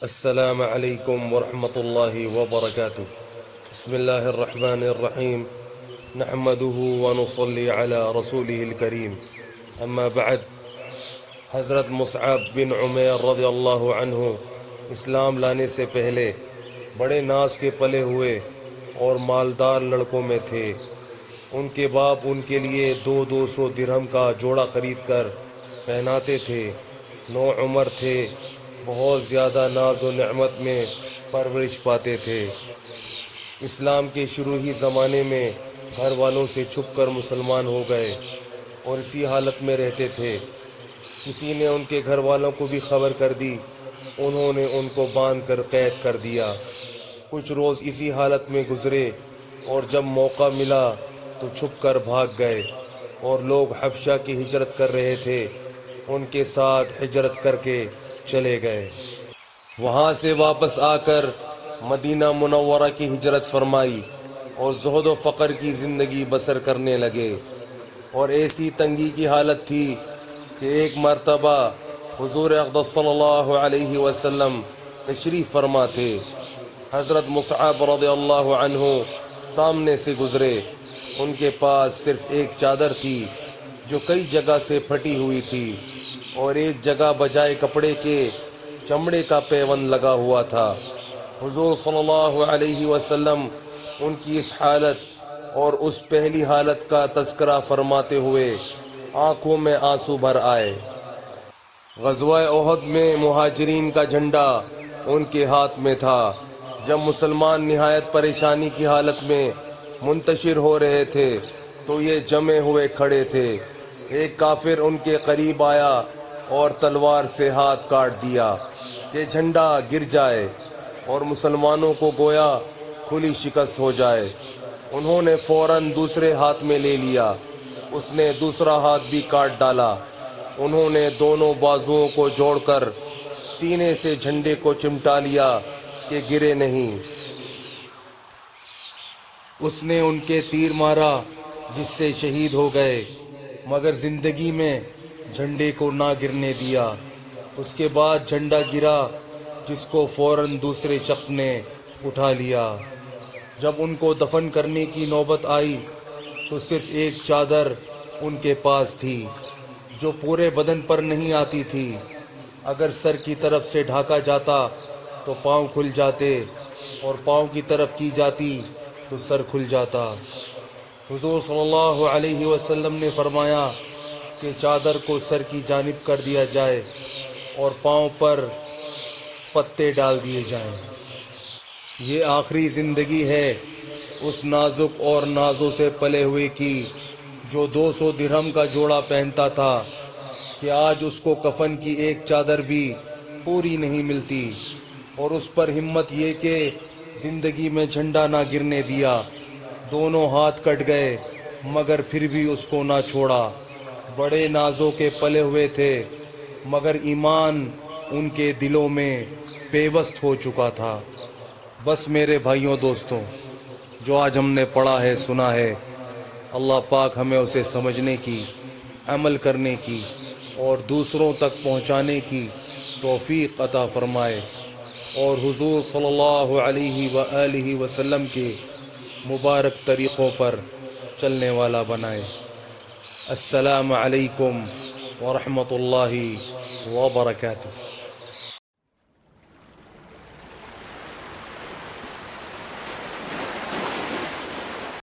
السلام علیکم ورحمۃ اللہ وبرکاتہ۔ بسم اللہ الرحمن الرحیم، نحمده ونصلی علی رسولہ الکریم، اما بعد۔ حضرت مصعب بن عمیر رضی اللہ عنہ اسلام لانے سے پہلے بڑے ناز کے پلے ہوئے اور مالدار لڑکوں میں تھے۔ ان کے باپ ان کے لیے 200 درہم کا جوڑا خرید کر پہناتے تھے۔ نوعمر تھے، بہت زیادہ ناز و نعمت میں پرورش پاتے تھے۔ اسلام کے شروعی زمانے میں گھر والوں سے چھپ کر مسلمان ہو گئے اور اسی حالت میں رہتے تھے۔ کسی نے ان کے گھر والوں کو بھی خبر کر دی، انہوں نے ان کو باندھ کر قید کر دیا۔ کچھ روز اسی حالت میں گزرے اور جب موقع ملا تو چھپ کر بھاگ گئے، اور لوگ حبشہ کی ہجرت کر رہے تھے، ان کے ساتھ ہجرت کر کے چلے گئے۔ وہاں سے واپس آ کر مدینہ منورہ کی ہجرت فرمائی اور زہد و فقر کی زندگی بسر کرنے لگے۔ اور ایسی تنگی کی حالت تھی کہ ایک مرتبہ حضور اقدس صلی اللہ علیہ وسلم تشریف فرما تھے۔ حضرت مصعب رضی اللہ عنہ سامنے سے گزرے۔ ان کے پاس صرف ایک چادر تھی جو کئی جگہ سے پھٹی ہوئی تھی، اور ایک جگہ بجائے کپڑے کے چمڑے کا پیوند لگا ہوا تھا۔ حضور صلی اللہ علیہ وسلم ان کی اس حالت اور اس پہلی حالت کا تذکرہ فرماتے ہوئے آنکھوں میں آنسو بھر آئے۔ غزوہ احد میں مہاجرین کا جھنڈا ان کے ہاتھ میں تھا۔ جب مسلمان نہایت پریشانی کی حالت میں منتشر ہو رہے تھے تو یہ جمے ہوئے کھڑے تھے۔ ایک کافر ان کے قریب آیا اور تلوار سے ہاتھ کاٹ دیا کہ جھنڈا گر جائے اور مسلمانوں کو گویا کھلی شکست ہو جائے۔ انہوں نے فوراً دوسرے ہاتھ میں لے لیا۔ اس نے دوسرا ہاتھ بھی کاٹ ڈالا۔ انہوں نے دونوں بازوؤں کو جوڑ کر سینے سے جھنڈے کو چمٹا لیا کہ گرے نہیں۔ اس نے ان کے تیر مارا جس سے شہید ہو گئے، مگر زندگی میں جھنڈے کو نہ گرنے دیا۔ اس کے بعد جھنڈا گرا جس کو فوراً دوسرے شخص نے اٹھا لیا۔ جب ان کو دفن کرنے کی نوبت آئی تو صرف ایک چادر ان کے پاس تھی جو پورے بدن پر نہیں آتی تھی۔ اگر سر کی طرف سے ڈھانکا جاتا تو پاؤں کھل جاتے، اور پاؤں کی طرف کی جاتی تو سر کھل جاتا۔ حضور صلی اللہ علیہ وسلم نے فرمایا کہ چادر کو سر کی جانب کر دیا جائے اور پاؤں پر پتے ڈال دیے جائیں۔ یہ آخری زندگی ہے اس نازک اور نازوں سے پلے ہوئے کی جو 200 درہم کا جوڑا پہنتا تھا کہ آج اس کو کفن کی ایک چادر بھی پوری نہیں ملتی، اور اس پر ہمت یہ کہ زندگی میں جھنڈا نہ گرنے دیا۔ دونوں ہاتھ کٹ گئے مگر پھر بھی اس کو نہ چھوڑا۔ بڑے نازوں کے پلے ہوئے تھے مگر ایمان ان کے دلوں میں پیوست ہو چکا تھا۔ بس میرے بھائیوں دوستوں، جو آج ہم نے پڑھا ہے سنا ہے، اللہ پاک ہمیں اسے سمجھنے کی، عمل کرنے کی اور دوسروں تک پہنچانے کی توفیق عطا فرمائے، اور حضور صلی اللہ علیہ وآلہ وسلم کے مبارک طریقوں پر چلنے والا بنائے۔ السلام علیکم ورحمۃ اللہ وبرکاتہ۔